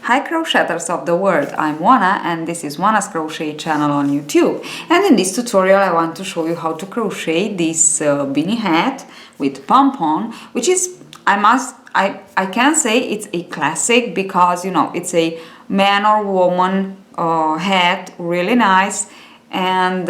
Hi crocheters of the world, I'm Juana and this is Juana's Crochet channel on YouTube. And in this tutorial I want to show you how to crochet this beanie hat with pom-pom, which is, I can say it's a classic because, you know, it's a man or woman hat, really nice. And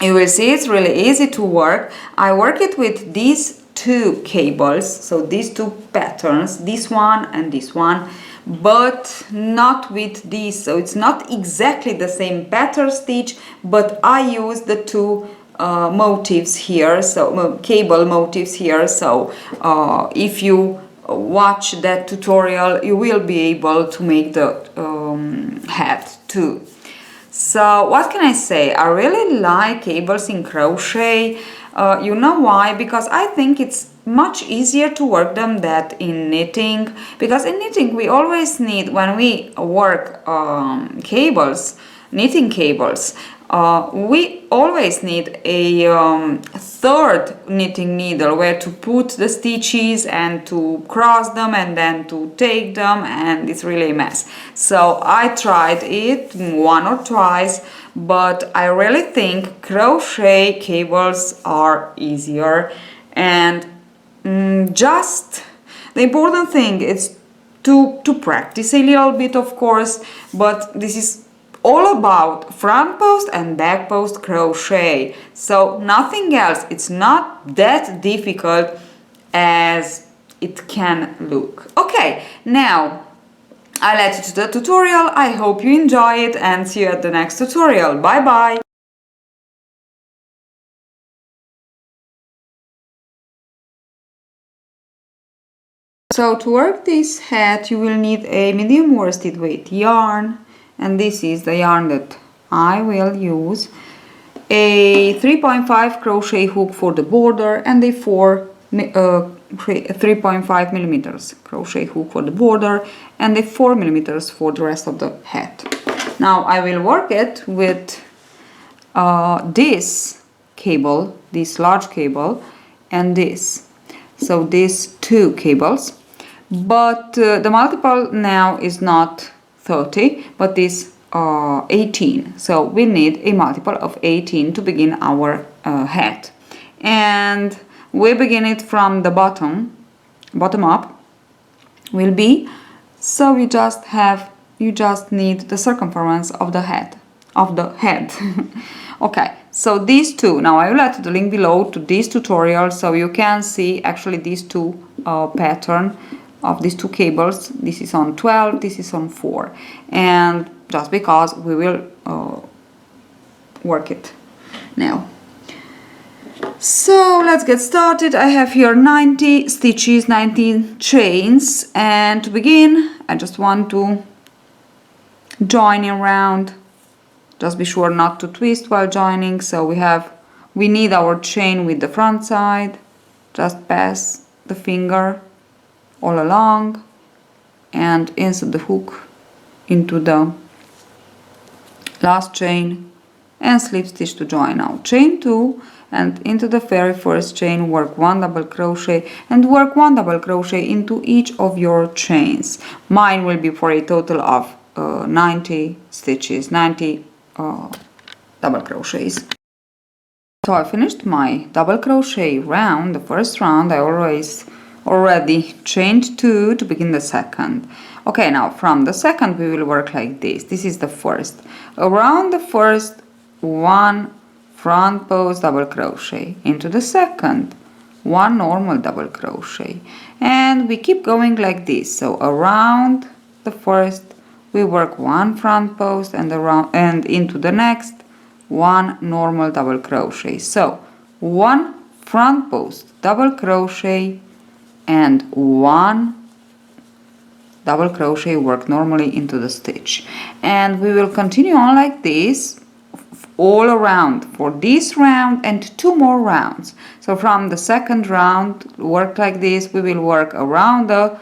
you will see it's really easy to work. I work it with these two cables, so these two patterns, this one and this one, but not with these, so it's not exactly the same pattern stitch, but I use the two motifs here, so cable motifs here. So if you watch that tutorial you will be able to make the hat too. So what can I say? I really like cables in crochet. You know why? Because I think it's much easier to work them than in knitting. Because in knitting we always need, when we work cables, knitting cables, we always need a third knitting needle where to put the stitches and to cross them and then to take them, and it's really a mess. So I tried it one or twice, but I really think crochet cables are easier. And just the important thing is to practice a little bit, of course, but this is all about front post and back post crochet, so nothing else. It's not that difficult as it can look. Okay, now I let you to the tutorial. I hope you enjoy it and see you at the next tutorial. Bye bye. So to work this hat you will need a medium worsted weight yarn, and this is the yarn that I will use, a 3.5 crochet hook for the border and a 3.5 millimeters crochet hook for the border and a 4 millimeters for the rest of the hat. Now I will work it with this cable, this large cable, and this. So these two cables, but the multiple now is not 30 but is 18, so we need a multiple of 18 to begin our hat. And we begin it from the bottom up will be, so you just need the circumference of the head okay, so these two, now I will add the link below to this tutorial so you can see actually these two pattern of these two cables. This is on 12, this is on 4, and just because we will work it now. So let's get started. I have here 90 stitches, 19 chains, and to begin I just want to join around. Just be sure not to twist while joining. So we need our chain with the front side. Just pass the finger all along and insert the hook into the last chain and slip stitch to join. Now chain 2 and into the very first chain work 1 double crochet and work 1 double crochet into each of your chains. Mine will be for a total of 90 stitches, 90 double crochets. So I finished my double crochet round, the first round. I already chained 2 to begin the second. Okay, now from the second we will work like this. This is the first. Around the first, 1 front post double crochet, into the second 1 normal double crochet, and we keep going like this. So around the first we work 1 front post and around and into the next 1 normal double crochet. So 1 front post double crochet and 1 double crochet work normally into the stitch, and we will continue on like this all around for this round and 2 more rounds. So from the second round work like this. We will work around the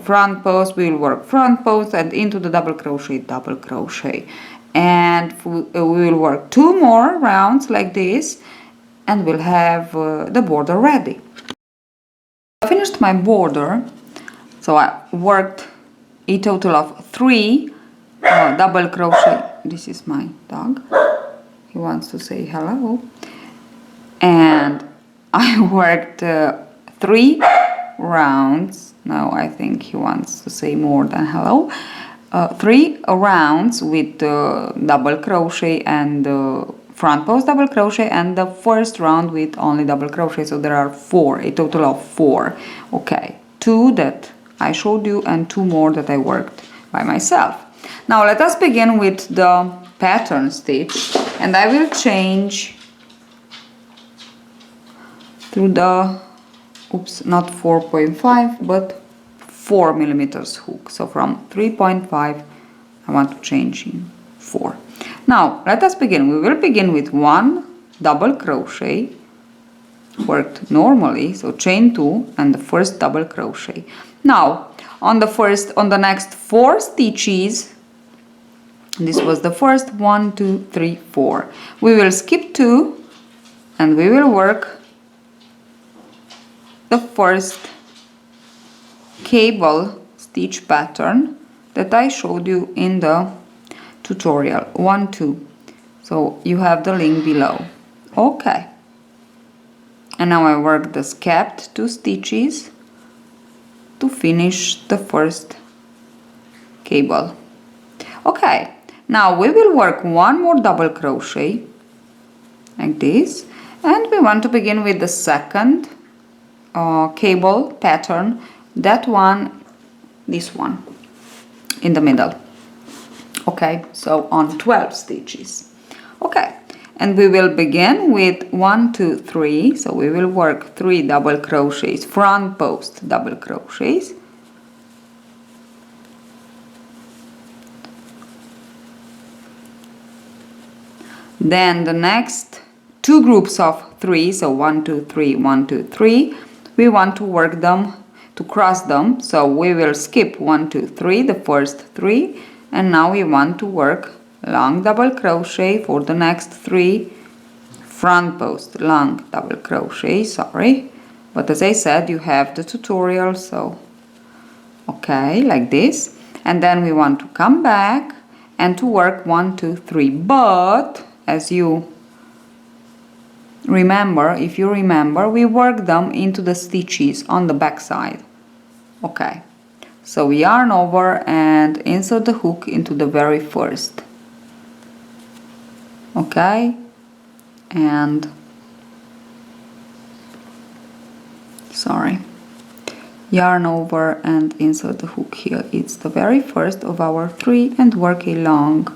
front post, we will work front post and into the double crochet, and we will work 2 more rounds like this and we'll have the border ready. I finished my border. So I worked a total of 3 double crochet. This is my dog, he wants to say hello. And I worked 3 rounds. No, I think he wants to say more than hello. 3 rounds with double crochet and front post double crochet, and the first round with only double crochet. So there are 4, a total of 4. Okay, 2 that I showed you and 2 more that I worked by myself. Now let us begin with the pattern stitch, and I will change through the, oops, not 4.5 but 4 millimeters hook. So from 3.5 I want to change in 4. Now let us begin. We will begin with 1 double crochet worked normally, so chain 2 and the first double crochet. Now on the next 4 stitches, this was the first 1, 2, 3, 4, we will skip 2 and we will work the first cable stitch pattern that I showed you in the tutorial 1, 2. So you have the link below. Okay, and now I work the skepped 2 stitches to finish the first cable. Okay, now we will work 1 more double crochet like this, and we want to begin with the second cable pattern, that one, this one in the middle. Okay, so on 12 stitches. Okay, and we will begin with 1, 2, 3. So we will work 3 double crochets, front post double crochets, then the next 2 groups of 3, so 1, 2, 3, 1, 2, 3, we want to work them, to cross them. So we will skip 1, 2, 3, the first 3, and now we want to work long double crochet for the next 3 front post long double crochet, sorry, but as I said, you have the tutorial, so okay, like this. And then we want to come back and to work 1, 2, 3, but as you remember, if you remember, we work them into the stitches on the back side. Okay, so we yarn over and insert the hook into the very first. Okay, and sorry, yarn over and insert the hook here. It's the very first of our 3, and work a long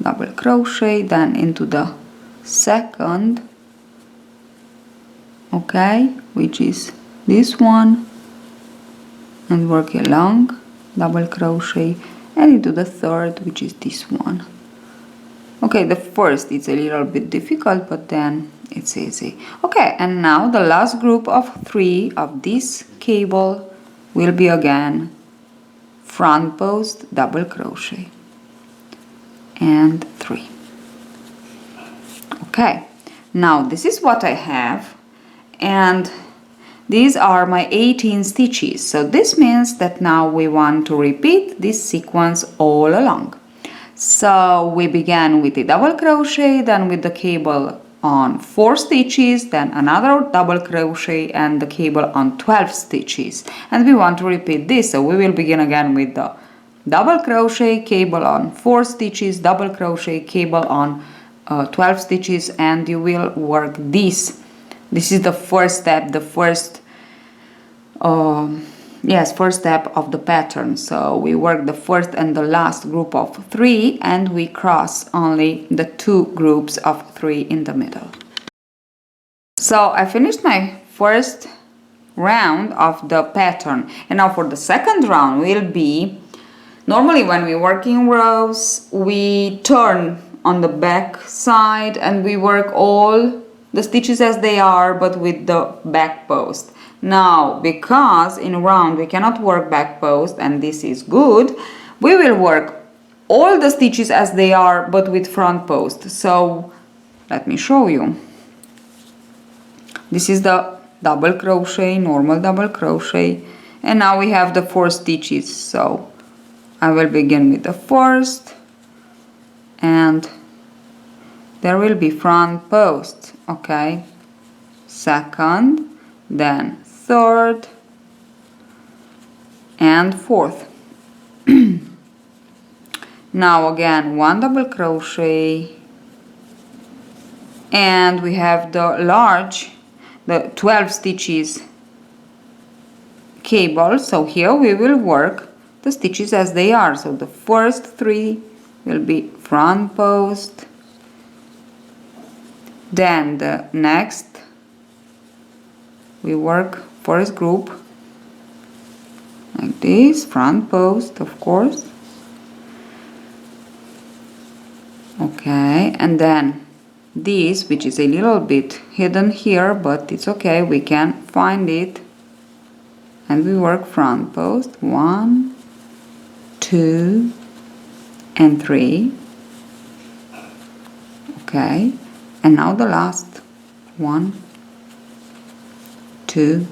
double crochet, then into the second, okay, which is this one, and work a long double crochet, and into the third, which is this one. Okay, the first it's a little bit difficult, but then it's easy. Okay, and now the last group of 3 of this cable will be again front post double crochet and 3. Okay, now this is what I have, and these are my 18 stitches. So this means that now we want to repeat this sequence all along. So we began with a double crochet, then with the cable on 4 stitches, then another double crochet and the cable on 12 stitches, and we want to repeat this. So we will begin again with the double crochet, cable on 4 stitches, double crochet, cable on 12 stitches, and you will work this. This is the first step, the first first step of the pattern. So we work the first and the last group of 3, and we cross only the 2 groups of 3 in the middle. So I finished my first round of the pattern, and now for the second round will be, normally when we work in rows, we turn on the back side and we work all the stitches as they are, but with the back post. Now, because in round we cannot work back post, and this is good, we will work all the stitches as they are, but with front post. So let me show you. This is the double crochet, normal double crochet, and now we have the 4 stitches. So I will begin with the first, and there will be front post, okay, second, then third and fourth. Now again 1 double crochet, and we have the large, the 12 stitches cable. So here we will work the stitches as they are. So the first 3 will be front post, then the next we work first group like this, front post of course, okay, and then this, which is a little bit hidden here, but it's okay, we can find it, and we work front post 1, 2 and 3, okay, and now the last 1, 2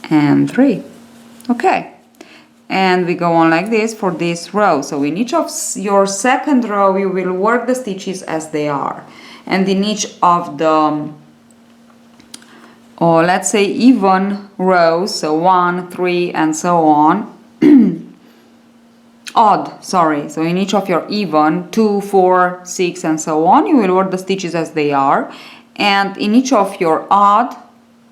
and 3, okay, and we go on like this for this row. So in each of your second row you will work the stitches as they are, and in each of the let's say even rows, so 1, 3 and so on, odd, sorry, so in each of your even 2, 4, 6 and so on, you will work the stitches as they are, and in each of your odd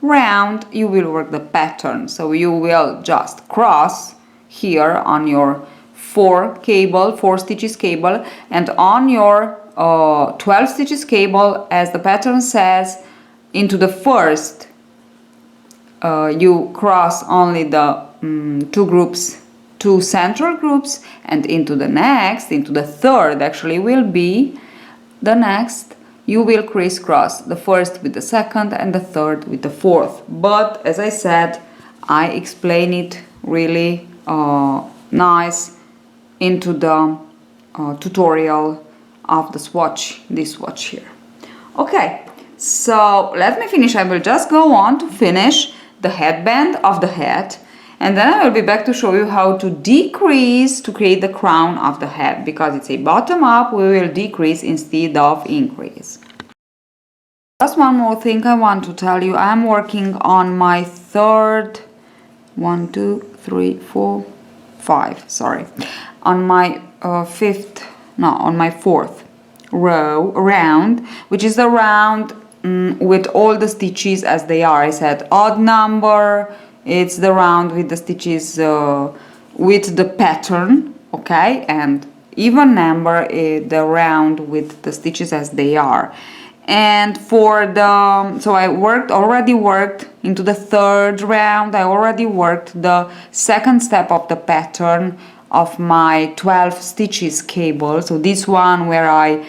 round you will work the pattern. So you will just cross here on your 4 stitches cable, and on your 12 stitches cable, as the pattern says, into the first you cross only the 2 central groups, and into the next, into the third actually will be the next, you will crisscross the first with the second and the third with the fourth. But as I said, I explain it really nice into the tutorial of the swatch, this swatch here. Okay, so let me finish. I will just go on to finish the headband of the hat, and then I will be back to show you how to decrease to create the crown of the hat, because it's a bottom up, we will decrease instead of increase. Just one more thing I want to tell you. I'm working on my third, 1, 2, 3, 4, 5, sorry, on my on my fourth round, which is the round with all the stitches as they are. I said odd number, it's the round with the stitches with the pattern, okay, and even number is the round with the stitches as they are. And for the, so I already worked into the third round, I already worked the second step of the pattern of my 12 stitches cable. So this one where I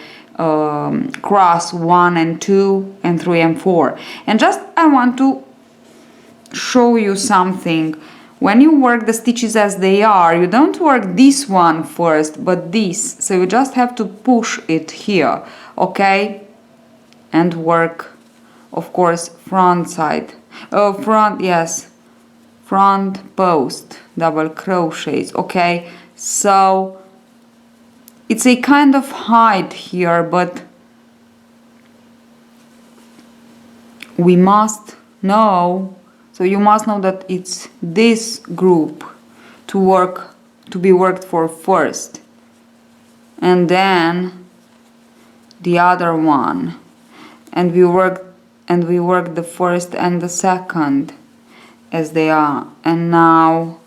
cross 1 and 2 and 3 and 4. And just I want to show you something. When you work the stitches as they are, you don't work this one first, but this. So you just have to push it here, okay? And work, of course, front side, front post, double crochets, okay? So it's a kind of height here, but we must know, so you must know that it's this group to be worked for first, and then the other one. And we work the first and the second as they are, and now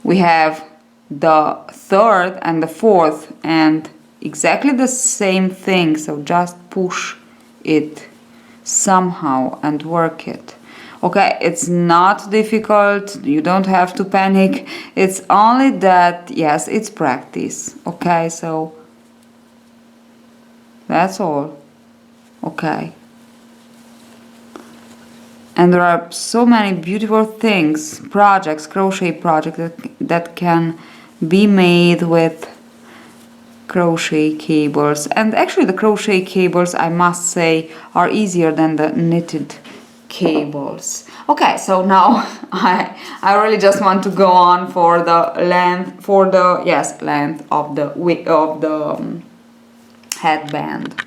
we have the third and the fourth, and exactly the same thing. So just push it somehow and work it. Okay, it's not difficult, you don't have to panic, it's only that, yes, it's practice. Okay, so that's all. Okay, and there are so many beautiful things, crochet projects that can be made with crochet cables. And actually the crochet cables, I must say, are easier than the knitted cables. Okay, so now I really just want to go on for the length, for the length of the width of the headband.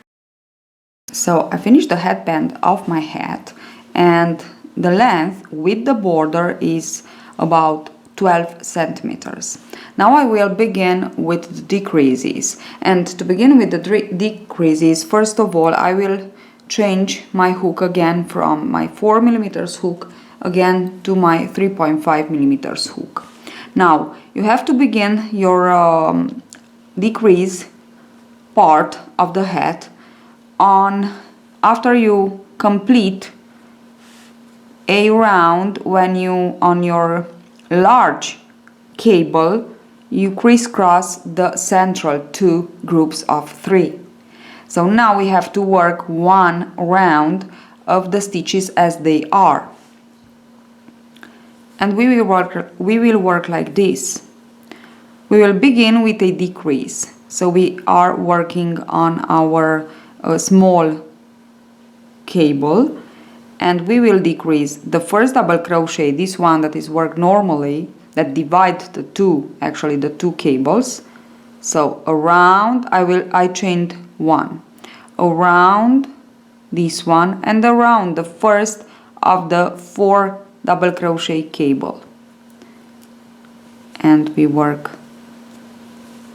So I finished the headband of my hat, and the length with the border is about 12 centimeters. Now I will begin with the decreases, and to begin with the decreases, first of all I will change my hook again from my 4 millimeters hook again to my 3.5 millimeters hook. Now you have to begin your decrease part of the hat on after you complete a round. When you on your large cable you crisscross the central two groups of 3. So now we have to work one round of the stitches as they are, and we will work like this. We will begin with a decrease, so we are working on our small cable, and we will decrease the first double crochet, this one that is worked normally, that divides the two cables. So around I chained one, around this one, and around the first of the 4 double crochet cable, and we work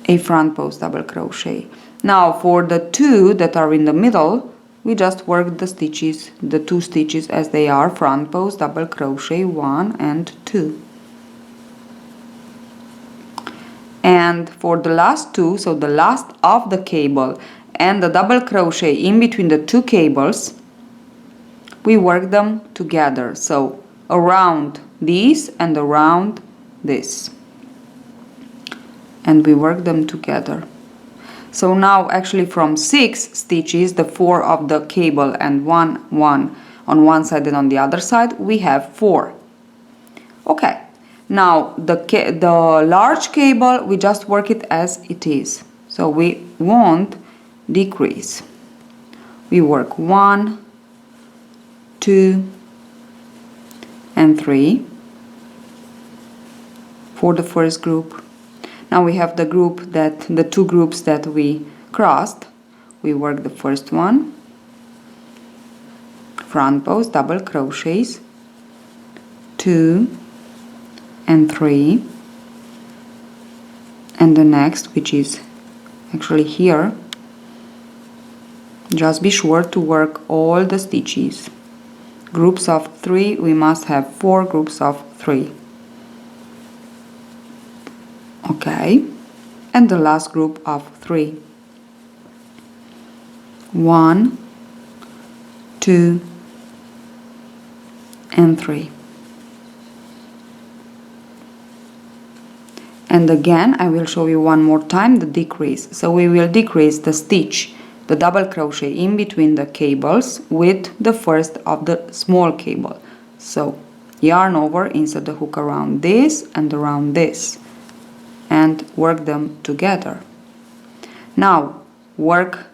a front post double crochet. Now for the 2 that are in the middle, we just work the stitches, the 2 stitches as they are, front post double crochet 1 and 2. And for the last 2, so the last of the cable and the double crochet in between the 2 cables, we work them together, so around this and around this, and we work them together. So now actually from 6 stitches, the 4 of the cable and one on one side and on the other side, we have 4. Okay, now the large cable, we just work it as it is, so we won't decrease. We work 1, 2 and 3 for the first group. Now we have the 2 groups that we crossed. We work the first one, front post double crochets 2 and 3, and the next, which is actually here, just be sure to work all the stitches. Groups of 3, we must have 4 groups of 3. Okay, and the last group of 3. 1, 2 and 3. And again I will show you one more time the decrease. So we will decrease the stitch, the double crochet in between the cables with the first of the small cable. So yarn over, insert the hook around this and around this, and work them together. Now work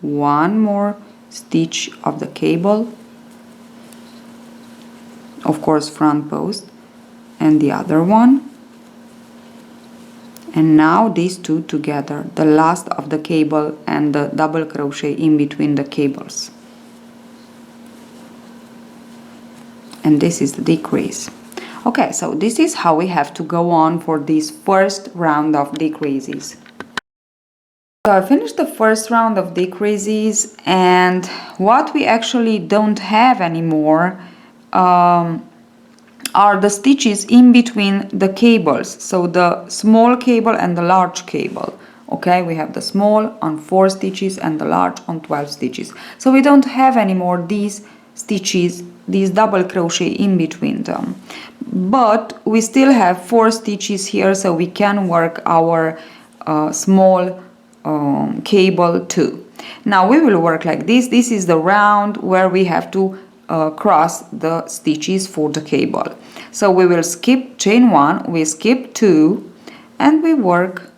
one more stitch of the cable, of course front post, and the other one, and now these 2 together, the last of the cable and the double crochet in between the cables, and this is the decrease. Okay, so this is how we have to go on for this first round of decreases. So I finished the first round of decreases, and what we actually don't have anymore are the stitches in between the cables, so the small cable and the large cable. Okay, we have the small on 4 stitches and the large on 12 stitches. So we don't have anymore these stitches, these double crochet in between them, but we still have 4 stitches here, so we can work our small cable too. Now we will work like this. This is the round where we have to cross the stitches for the cable. So we will skip chain 1, we skip 2, and we work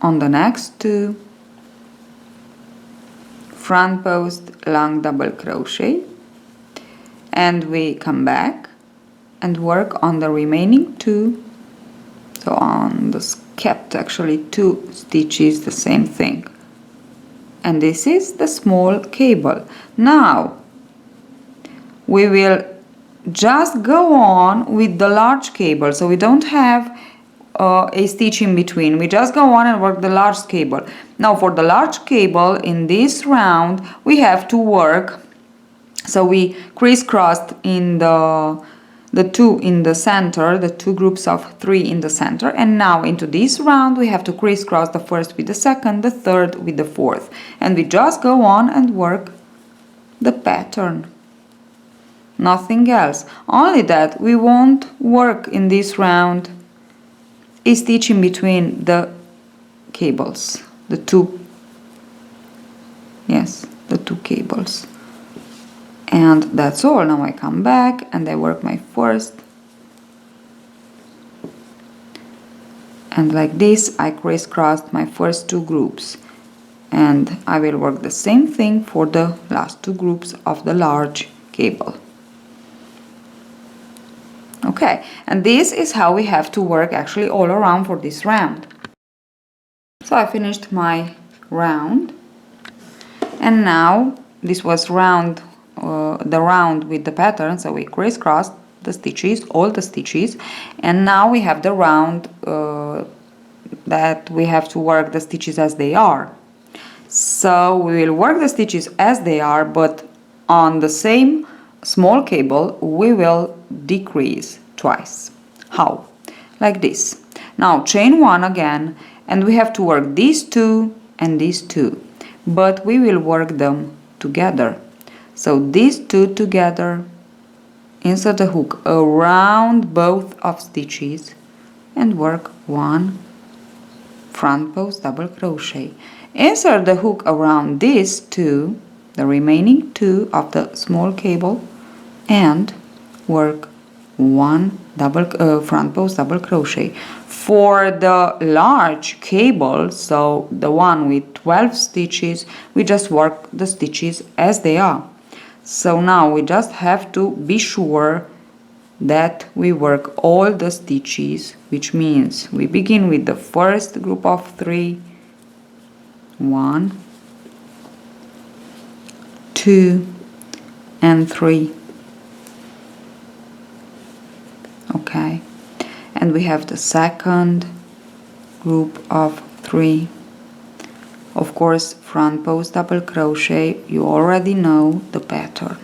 on the next 2, front post long double crochet and we come back and work on the remaining 2. So on the kept actually 2 stitches, the same thing. And this is the small cable. Now we will just go on with the large cable, so we don't have a stitch in between. We just go on and work the large cable. Now for the large cable in this round we have to work, so we crisscrossed in the 2 in the center, the 2 groups of 3 in the center, and now into this round we have to crisscross the first with the second, the third with the fourth, and we just go on and work the pattern. Nothing else. Only that we won't work in this round a stitch in between the cables, the 2 cables. And that's all. Now I come back and I work my first, and like this I crisscrossed my first 2 groups, and I will work the same thing for the last 2 groups of the large cable. Okay, and this is how we have to work actually all around for this round. So I finished my round, and now this was round, the round with the pattern, so we crisscrossed the stitches, all the stitches, and now we have the round that we have to work the stitches as they are. So we will work the stitches as they are, but on the same small cable we will decrease twice. How? Like this. Now chain 1 again, and we have to work these 2 and these 2, but we will work them together. So these 2 together, insert the hook around both of stitches and work 1 front post double crochet. Insert the hook around these 2, the remaining 2 of the small cable, and work 1 front post double crochet. For the large cable, so the one with 12 stitches, we just work the stitches as they are. So now we just have to be sure that we work all the stitches, which means we begin with the first group of 3, 1, 2 and 3. Okay, and we have the second group of 3. Of course, front post double crochet, you already know the pattern.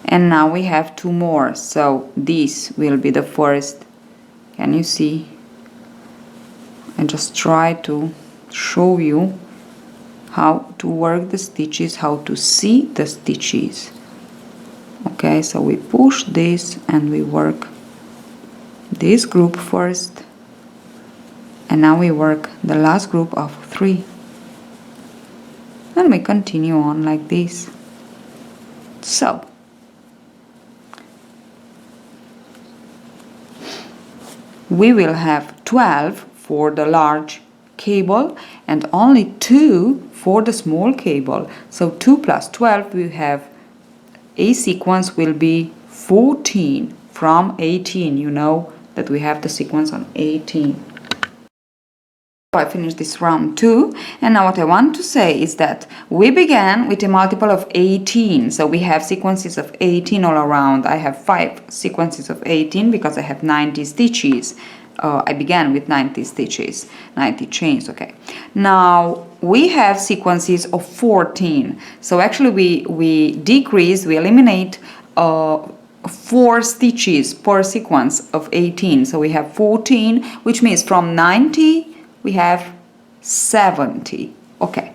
And now we have 2 more, so this will be the first. Can you see? I just try to show you how to work the stitches, how to see the stitches. Okay, so we push this and we work this group first, and now we work the last group of 3, and we continue on like this. So we will have 12 for the large cable and only 2 for the small cable. So 2 plus 12, we have a sequence will be 14 from 18. You know that we have the sequence on 18. So I finished this round 2, and now what I want to say is that we began with a multiple of 18, so we have sequences of 18 all around. I have 5 sequences of 18 because I have 90 stitches. I began with 90 stitches, 90 chains. Okay, now we have sequences of 14, so actually we decrease, we eliminate 4 stitches per sequence of 18, so we have 14, which means from 90 we have 70. Okay,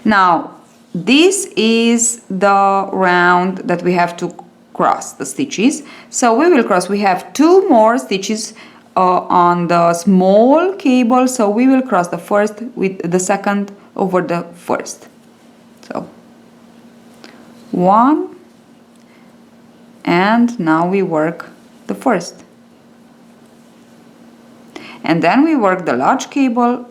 now this is the round that we have to cross the stitches, so we will cross, we have 2 more stitches on the small cable, so we will cross the first with the second over the first. So 1, and now we work the first, and then we work the large cable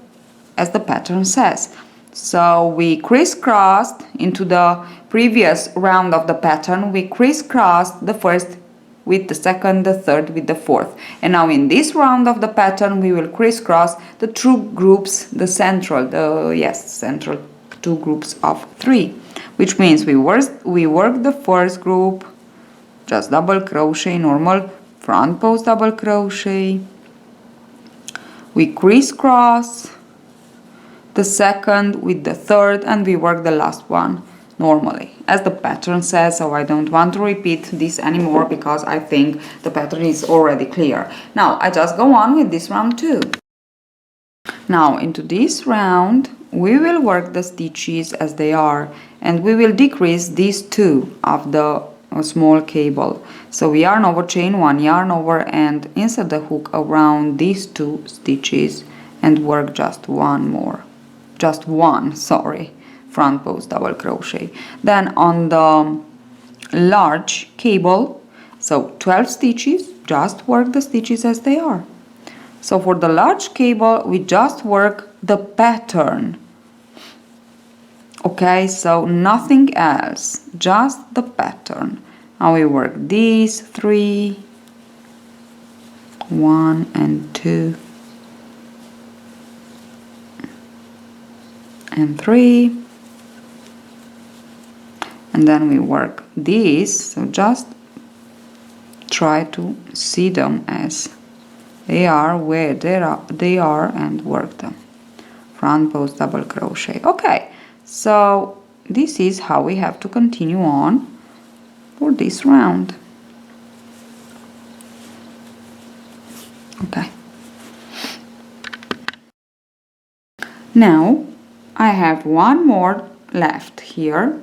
as the pattern says. So we crisscrossed into the previous round of the pattern. We crisscrossed the first with the second, the third with the fourth. And now in this round of the pattern we will crisscross the two groups, the central two groups of 3, which means we work the first group, just double crochet, normal front post double crochet. We crisscross the second with the third, and we work the last one normally as the pattern says, so I don't want to repeat this anymore because I think the pattern is already clear. Now I just go on with this round too. Now into this round we will work the stitches as they are, and we will decrease these 2 of the small cable. So we yarn over, chain 1, yarn over and insert the hook around these 2 stitches and work just one front post double crochet. Then on the large cable, so 12 stitches, just work the stitches as they are. So for the large cable we just work the pattern, okay, so nothing else, just the pattern. Now we work these 3, 1 and 2 and 3, and then we work these, so just try to see them as they are, where they are, and work them. Front post double crochet. Okay, so this is how we have to continue on for this round. Okay, now I have one more left here,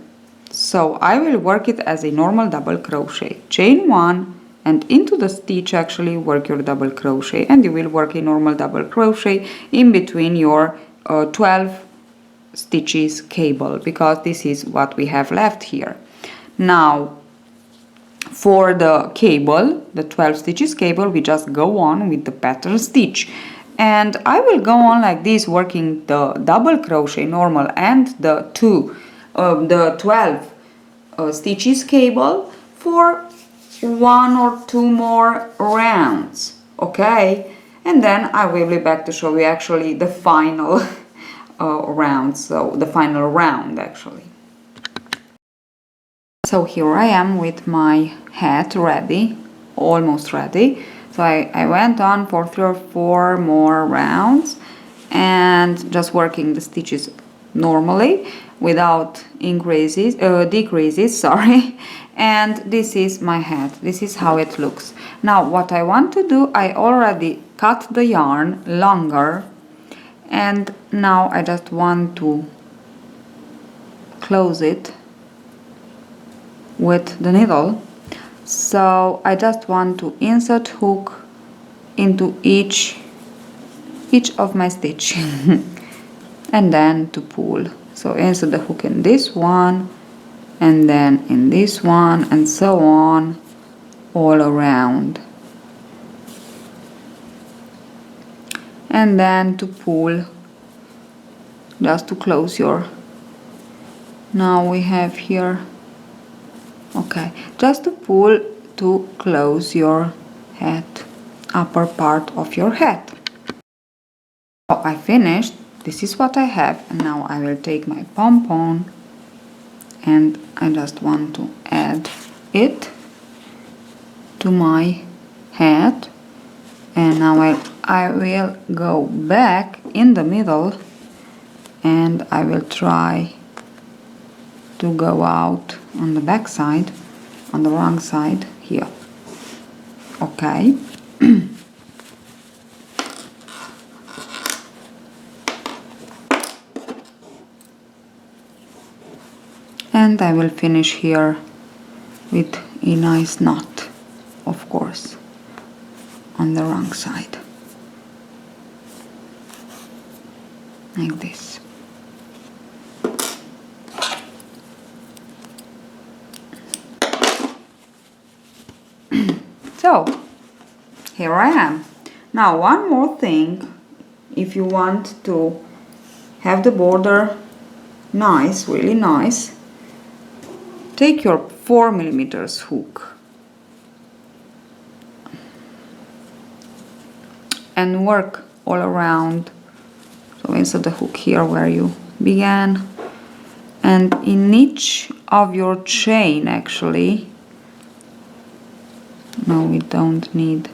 so I will work it as a normal double crochet. Chain 1 and into the stitch actually work your double crochet, and you will work a normal double crochet in between your 12 stitches cable, because this is what we have left here. Now for the cable, the 12 stitches cable, we just go on with the pattern stitch, and I will go on like this, working the double crochet normal and the 12 stitches cable for 1 or 2 more rounds, okay, and then I will be back to show you actually the final round, so the final round actually. So here I am with my hat ready, almost ready. So I went on for 3 or 4 more rounds and just working the stitches normally without decreases, sorry. And this is my hat, this is how it looks. Now what I want to do, I already cut the yarn longer, and now I just want to close it with the needle. So I just want to insert hook into each of my stitch and then to pull. So insert the hook in this one and then in this one, and so on all around, and then to pull just to close your, now we have here, okay, just to pull to close your hat, upper part of your hat. So I finished, this is what I have, and now I will take my pom-pom and I just want to add it to my hat, and now I will go back in the middle and I will try to go out on the back side, on the wrong side here, okay. And I will finish here with a nice knot, of course, on the wrong side, like this. So here I am. Now one more thing, if you want to have the border nice, really nice, take your 4mm hook and work all around. So insert the hook here where you began, and in each of your chain, actually, no, we don't need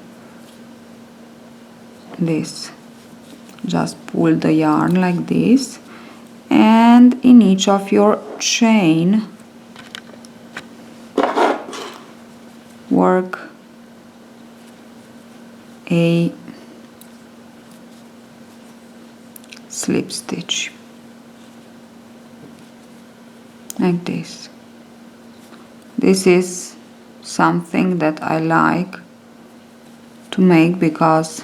this, just pull the yarn like this, and in each of your chain work a slip stitch like this. This is something that I like to make because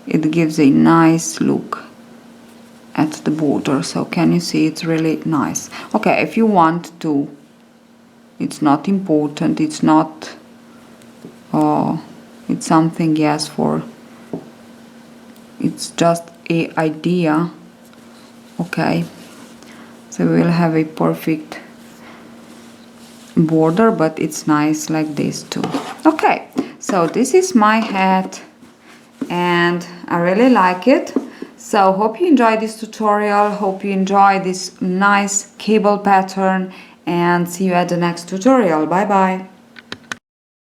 it gives a nice look at the border. So can you see, it's really nice. Okay, if you want to, it's not important, it's not it's something, yes, for, it's just a idea. Okay, so we will have a perfect border, but it's nice like this too. Okay, so this is my hat and I really like it. So hope you enjoyed this tutorial, hope you enjoy this nice cable pattern, and see you at the next tutorial. Bye bye.